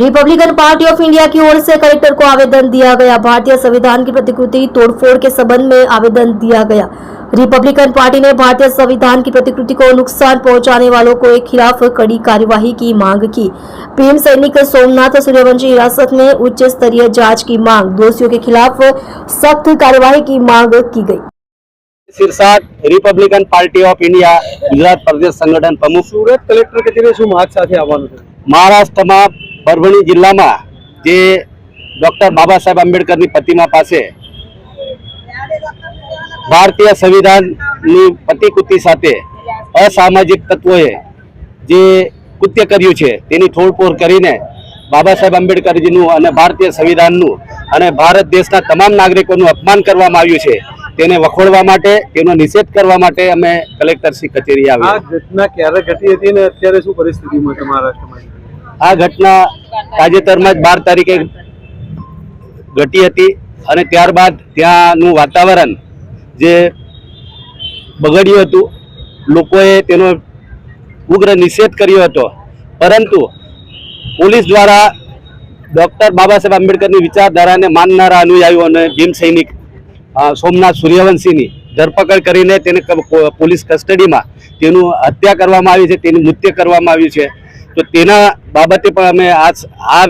Republican Party of India की ओर से collector को आवेदन दिया गया। भारतीय संविधान की प्रतिकृति तोड़फोड़ के संबंध में आवेदन दिया गया। रिपब्लिकन पार्टी ने भारतीय संविधान की प्रतिकृति को नुकसान पहुंचाने वालों के खिलाफ कड़ी कार्यवाही की मांग की। पीएम सैनिक सोमनाथ सूर्यवंशी हिरासत में उच्च स्तरीय जांच की मांग, दोषियों के खिलाफ सख्त कार्यवाही की मांग की गई। Sirsat Republican Party of India Gujarat प्रदेश संगठन प्रमुख સુરત કલેક્ટર કચેરીએ શું માગ સાથે આવવાનું છે? મહારાષ્ટ્રમાં પરભણી જિલ્લામાં જે ડોક્ટર બાબા સાહેબ આંબેડકરની પ્રતિમા પાસે ભારતીય સંવિધાનની પ્રતિકૃતિ સાથે અસામાજિક તત્વોએ જે કૃત્ય કર્યું છે તેની તોડફોડ કરીને બાબા સાહેબ આંબેડકરજીનું અને ભારતીય સંવિધાનનું અને ભારત દેશના તમામ નાગરિકોનું અપમાન કરવામાં આવ્યું છે તેને વખોડવા માટે તેનો નિષેધ કરવા માટે અમે કલેક્ટરશ્રી કચેરી આ આવ્યા। ઘટના ક્યારે ઘટી હતી અને અત્યારે શું પરિસ્થિતિમાં છે મહારાષ્ટ્રમાં? આ ઘટના તાજેતરમાં જ 12 તારીખે ઘટી હતી અને ત્યારબાદ ત્યાંનું વાતાવરણ જે બગડ્યું હતું, લોકોએ તેનો ઉગ્ર નિષેધ કર્યો હતો, પરંતુ પોલીસ દ્વારા ડોક્ટર બાબા સાહેબ આંબેડકરની વિચારધારાને માનનારા અનુયાયીઓ અને ભીમ સૈનિક સોમનાથ સૂર્યવંશીની ધરપકડ કરીને તેને પોલીસ કસ્ટડીમાં તેનું હત્યા કરવામાં આવી છે, તેનું મૃત્યુ કરવામાં આવ્યું છે। તો તેના બાબતે પણ અમે આ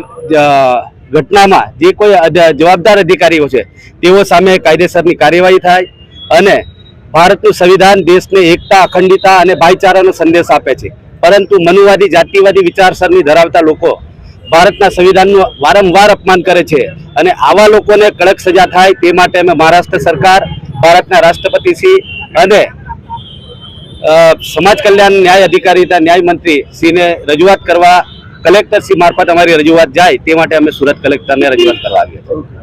ઘટનામાં જે કોઈ જવાબદાર અધિકારીઓ છે તેઓ સામે કાયદેસરની કાર્યવાહી થાય અને ભારતનું સંવિધાન દેશને એકતા, અખંડિતતા અને ભાઈચારાનો સંદેશ આપે છે, પરંતુ મનુવાદી, જાતિવાદી વિચારસરણી ધરાવતા લોકો ભારતના સંવિધાનનું વારંવાર અપમાન કરે છે અને આવા લોકોને કડક સજા થાય તે માટે અમે મહારાષ્ટ્ર સરકાર, ભારતના રાષ્ટ્રપતિશ્રી અને સમાજ કલ્યાણ ન્યાય અધિકારીતા ન્યાય મંત્રી શ્રીને રજૂઆત કરવા કલેક્ટરશ્રી મારફત અમારી રજૂઆત જાય તે માટે અમે સુરત કલેક્ટરને રજૂઆત કરવા આવ્યા છીએ।